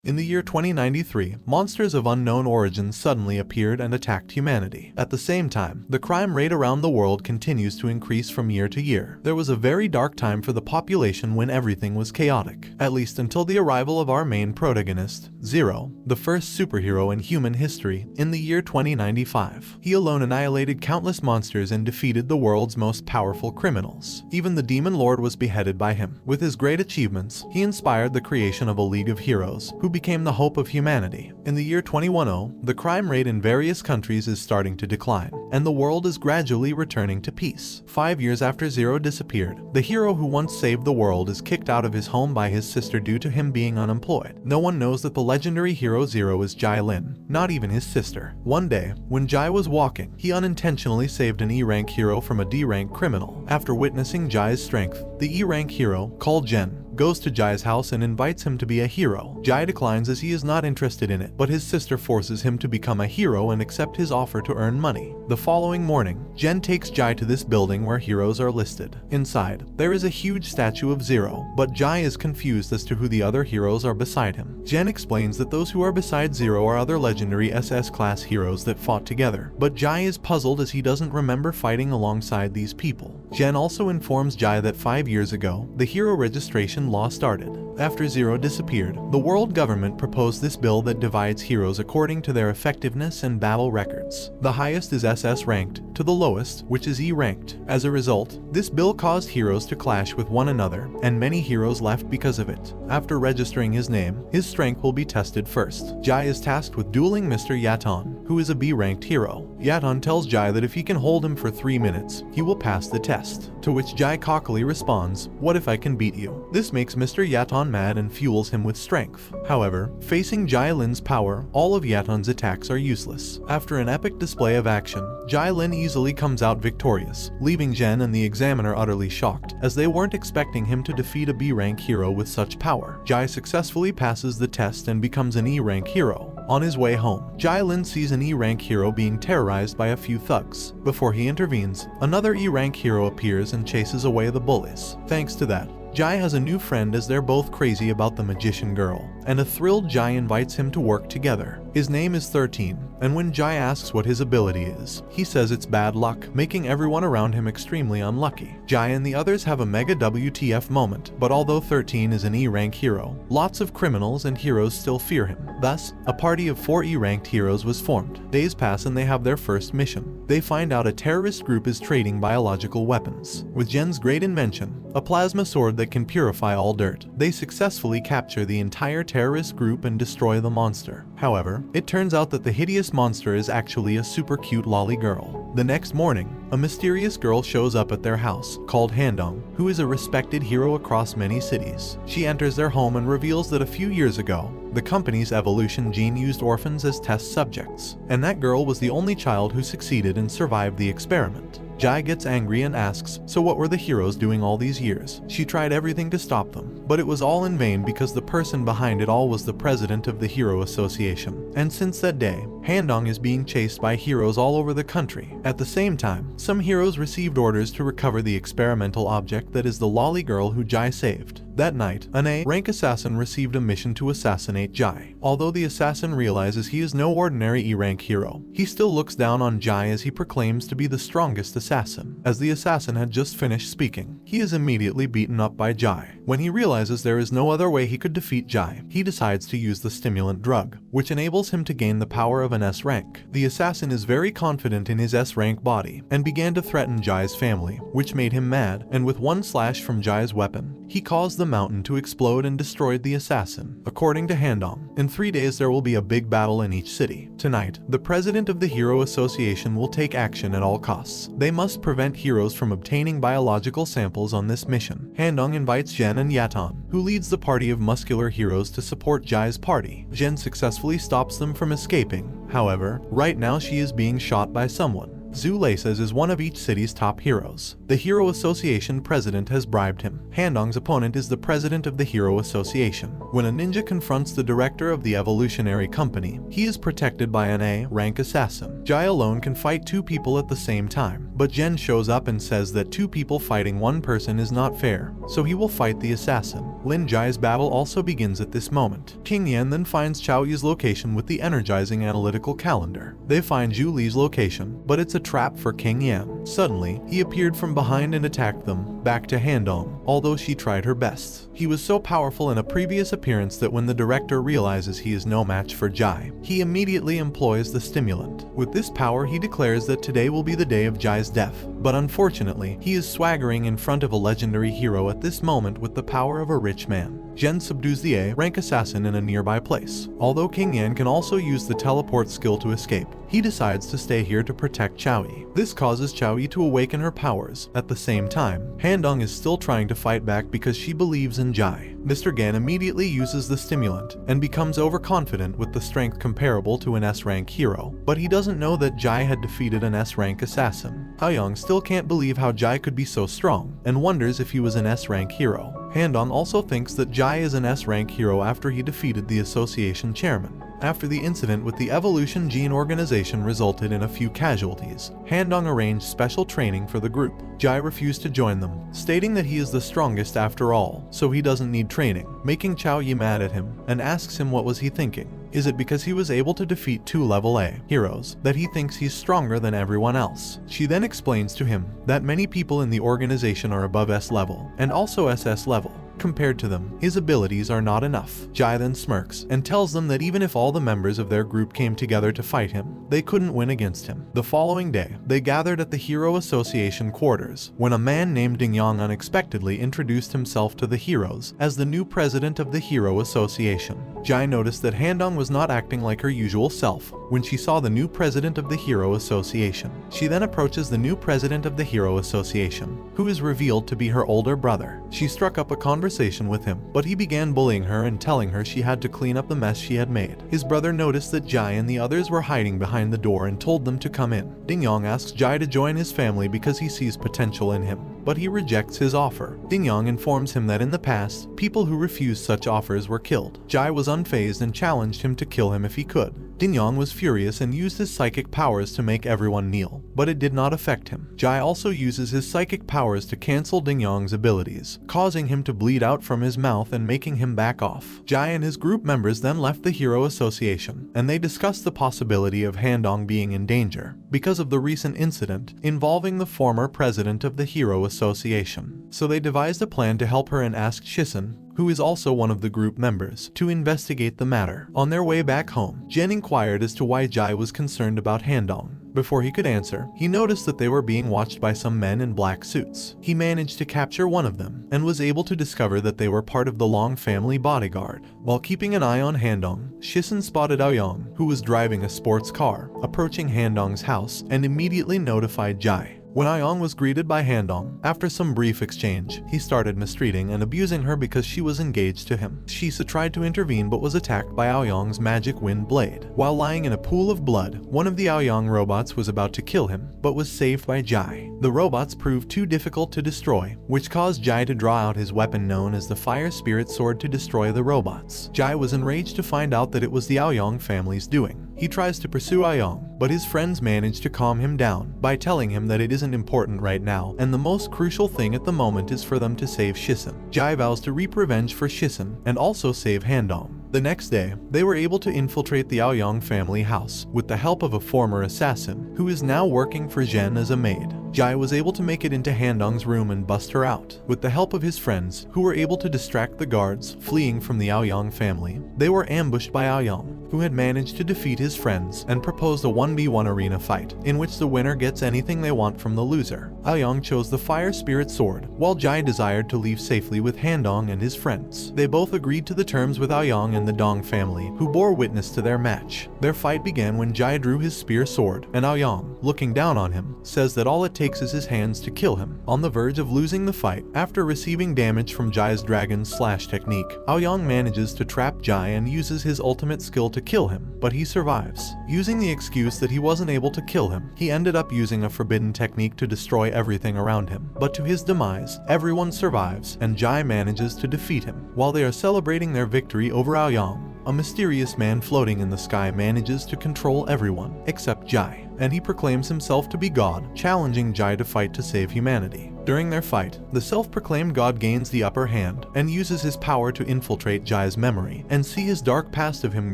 In the year 2093, monsters of unknown origin suddenly appeared and attacked humanity. At the same time, the crime rate around the world continues to increase from year to year. There was a very dark time for the population when everything was chaotic, at least until the arrival of our main protagonist, Zero, the first superhero in human history, in the year 2095. He alone annihilated countless monsters and defeated the world's most powerful criminals. Even the Demon Lord was beheaded by him. With his great achievements, he inspired the creation of a League of Heroes, who became the hope of humanity. In the year 2010, the crime rate in various countries is starting to decline, and the world is gradually returning to peace. 5 years after Zero disappeared, the hero who once saved the world is kicked out of his home by his sister due to him being unemployed. No one knows that the legendary hero Zero is Jai Lin, not even his sister. One day, when Jai was walking, he unintentionally saved an E-rank hero from a D-rank criminal. After witnessing Jai's strength, the E-rank hero, called Jen, goes to Jai's house and invites him to be a hero. Jai declines as he is not interested in it, but his sister forces him to become a hero and accept his offer to earn money. The following morning, Jen takes Jai to this building where heroes are listed. Inside, there is a huge statue of Zero, but Jai is confused as to who the other heroes are beside him. Jen explains that those who are beside Zero are other legendary SS-class heroes that fought together, but Jai is puzzled as he doesn't remember fighting alongside these people. Jen also informs Jai that 5 years ago, the hero registration law started. After Zero disappeared, the world government proposed this bill that divides heroes according to their effectiveness and battle records. The highest is SS ranked, to the lowest, which is E ranked. As a result, this bill caused heroes to clash with one another, and many heroes left because of it. After registering his name, his strength will be tested first. Jai is tasked with dueling Mr. Yaton, who is a B-ranked hero. Yaton tells Jai that if he can hold him for 3 minutes, he will pass the test. To which Jai cockily responds, "What if I can beat you?" This makes Mr. Yaton mad and fuels him with strength. However, facing Jai Lin's power, all of Yaton's attacks are useless. After an epic display of action, Jai Lin easily comes out victorious, leaving Jen and the examiner utterly shocked, as they weren't expecting him to defeat a B-rank hero with such power. Jai successfully passes the test and becomes an E-rank hero. On his way home, Jai Lin sees an E-rank hero being terrorized by a few thugs. Before he intervenes, another E-rank hero appears and chases away the bullies. Thanks to that, Jai has a new friend as they're both crazy about the magician girl, and a thrilled Jai invites him to work together. His name is 13, and when Jai asks what his ability is, he says it's bad luck, making everyone around him extremely unlucky. Jai and the others have a mega WTF moment, but although 13 is an E-rank hero, lots of criminals and heroes still fear him. Thus, a party of 4 E-ranked heroes was formed. Days pass and they have their first mission. They find out a terrorist group is trading biological weapons. With Jen's great invention, a plasma sword that can purify all dirt, they successfully capture the entire terrorist group and destroy the monster. However, it turns out that the hideous monster is actually a super cute lolly girl. The next morning, a mysterious girl shows up at their house, called Handong, who is a respected hero across many cities. She enters their home and reveals that a few years ago, the company's evolution gene used orphans as test subjects, and that girl was the only child who succeeded and survived the experiment. Jai gets angry and asks, so what were the heroes doing all these years? She tried everything to stop them, but it was all in vain because the person behind it all was the president of the Hero Association. And since that day, Handong is being chased by heroes all over the country. At the same time, some heroes received orders to recover the experimental object that is the lolly girl who Jai saved. That night, an A-rank assassin received a mission to assassinate Jai. Although the assassin realizes he is no ordinary E-rank hero, he still looks down on Jai as he proclaims to be the strongest assassin. As the assassin had just finished speaking, he is immediately beaten up by Jai. When he realizes there is no other way he could defeat Jai, he decides to use the stimulant drug, which enables him to gain the power of an S-rank. The assassin is very confident in his S-rank body, and began to threaten Jai's family, which made him mad, and with one slash from Jai's weapon, he caused the mountain to explode and destroyed the assassin. According to Handong, in 3 days there will be a big battle in each city. Tonight, the president of the Hero Association will take action at all costs. They must prevent heroes from obtaining biological samples on this mission. Handong invites Jen and Yaton, who leads the party of muscular heroes to support Jai's party. Jen successfully stops them from escaping. However, right now she is being shot by someone. Zhu Laces is one of each city's top heroes. The Hero Association president has bribed him. Handong's opponent is the president of the Hero Association. When a ninja confronts the director of the evolutionary company, he is protected by an A-rank assassin. Jai alone can fight two people at the same time, but Jen shows up and says that two people fighting one person is not fair, so he will fight the assassin. Lin Jai's battle also begins at this moment. King Yan then finds Chao Yi's location with the energizing analytical calendar. They find Zhu Li's location, but it's a trap for King Yan. Suddenly, he appeared from behind and attacked them, back to Handong, although she tried her best. He was so powerful in a previous appearance that when the director realizes he is no match for Jai, he immediately employs the stimulant. With this power, he declares that today will be the day of Jai's death, but unfortunately, he is swaggering in front of a legendary hero at this moment with the power of a rich man. Zhen subdues the A-rank assassin in a nearby place. Although King Yan can also use the teleport skill to escape, he decides to stay here to protect Chao Yi. This causes Chao Yi to awaken her powers. At the same time, Handong is still trying to fight back because she believes in Jai. Mr. Gan immediately uses the stimulant and becomes overconfident with the strength comparable to an S-rank hero, but he doesn't know that Jai had defeated an S-rank assassin. Haoyang still can't believe how Jai could be so strong and wonders if he was an S-rank hero. Handong also thinks that Jai is an S-rank hero after he defeated the association chairman. After the incident with the Evolution Gene organization resulted in a few casualties, Handong arranged special training for the group. Jai refused to join them, stating that he is the strongest after all, so he doesn't need training, making Chao Yi mad at him and asks him what was he thinking. Is it because he was able to defeat two level A heroes that he thinks he's stronger than everyone else? She then explains to him that many people in the organization are above S level and also SS level. Compared to them, his abilities are not enough. Jai then smirks and tells them that even if all the members of their group came together to fight him, they couldn't win against him. The following day, they gathered at the Hero Association quarters, when a man named Ding Yang unexpectedly introduced himself to the heroes as the new president of the Hero Association. Jai noticed that Handong was not acting like her usual self when she saw the new president of the Hero Association. She then approaches the new president of the Hero Association, who is revealed to be her older brother. She struck up a conversation with him, but he began bullying her and telling her she had to clean up the mess she had made. His brother noticed that Jai and the others were hiding behind the door and told them to come in. Ding Yang asks Jai to join his family because he sees potential in him, but he rejects his offer. Ding Yang informs him that in the past, people who refused such offers were killed. Jai was unfazed and challenged him to kill him if he could. Ding Yang was furious and used his psychic powers to make everyone kneel, but it did not affect him. Jai also uses his psychic powers to cancel Ding Yang's abilities, causing him to bleed out from his mouth and making him back off. Jai and his group members then left the Hero Association, and they discussed the possibility of Handong being in danger because of the recent incident involving the former president of the Hero Association. So they devised a plan to help her and asked Shisen, who is also one of the group members, to investigate the matter. On their way back home, Jen inquired as to why Jai was concerned about Handong. Before he could answer, he noticed that they were being watched by some men in black suits. He managed to capture one of them, and was able to discover that they were part of the Long family bodyguard. While keeping an eye on Handong, Shisen spotted Aoyang, who was driving a sports car, approaching Handong's house, and immediately notified Jai. When Aoyang was greeted by Handong, after some brief exchange, he started mistreating and abusing her because she was engaged to him. Shisa tried to intervene but was attacked by Aoyang's magic wind blade. While lying in a pool of blood, one of the Aoyang robots was about to kill him, but was saved by Jai. The robots proved too difficult to destroy, which caused Jai to draw out his weapon known as the Fire Spirit Sword to destroy the robots. Jai was enraged to find out that it was the Aoyang family's doing. He tries to pursue Aoyang, but his friends manage to calm him down by telling him that it isn't important right now, and the most crucial thing at the moment is for them to save Shisen. Jai vows to reap revenge for Shisen and also save Handong. The next day, they were able to infiltrate the Aoyang family house with the help of a former assassin who is now working for Zhen as a maid. Jai was able to make it into Handong's room and bust her out. With the help of his friends, who were able to distract the guards fleeing from the Aoyang family, they were ambushed by Aoyang, who had managed to defeat his friends and proposed a 1v1 arena fight, in which the winner gets anything they want from the loser. Aoyang chose the Fire Spirit Sword, while Jai desired to leave safely with Handong and his friends. They both agreed to the terms with Aoyang and the Dong family, who bore witness to their match. Their fight began when Jai drew his spear sword, and Aoyang, looking down on him, says that all it takes is his hands to kill him. On the verge of losing the fight, after receiving damage from Jai's dragon slash technique, Aoyang manages to trap Jai and uses his ultimate skill to kill him, but he survives. Using the excuse that he wasn't able to kill him, he ended up using a forbidden technique to destroy everything around him. But to his demise, everyone survives, and Jai manages to defeat him. While they are celebrating their victory over Aoyang, a mysterious man floating in the sky manages to control everyone except Jai, and he proclaims himself to be God, challenging Jai to fight to save humanity. During their fight, the self-proclaimed god gains the upper hand and uses his power to infiltrate Jai's memory and see his dark past of him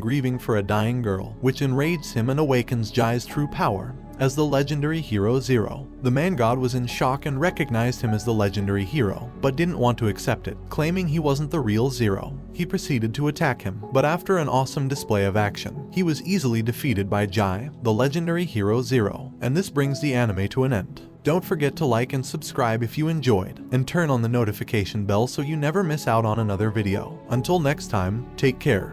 grieving for a dying girl, which enrages him and awakens Jai's true power as the legendary hero Zero. The man god was in shock and recognized him as the legendary hero, but didn't want to accept it, claiming he wasn't the real Zero. He proceeded to attack him, but after an awesome display of action, he was easily defeated by Jai, the legendary hero Zero, and this brings the anime to an end. Don't forget to like and subscribe if you enjoyed, and turn on the notification bell so you never miss out on another video. Until next time, take care.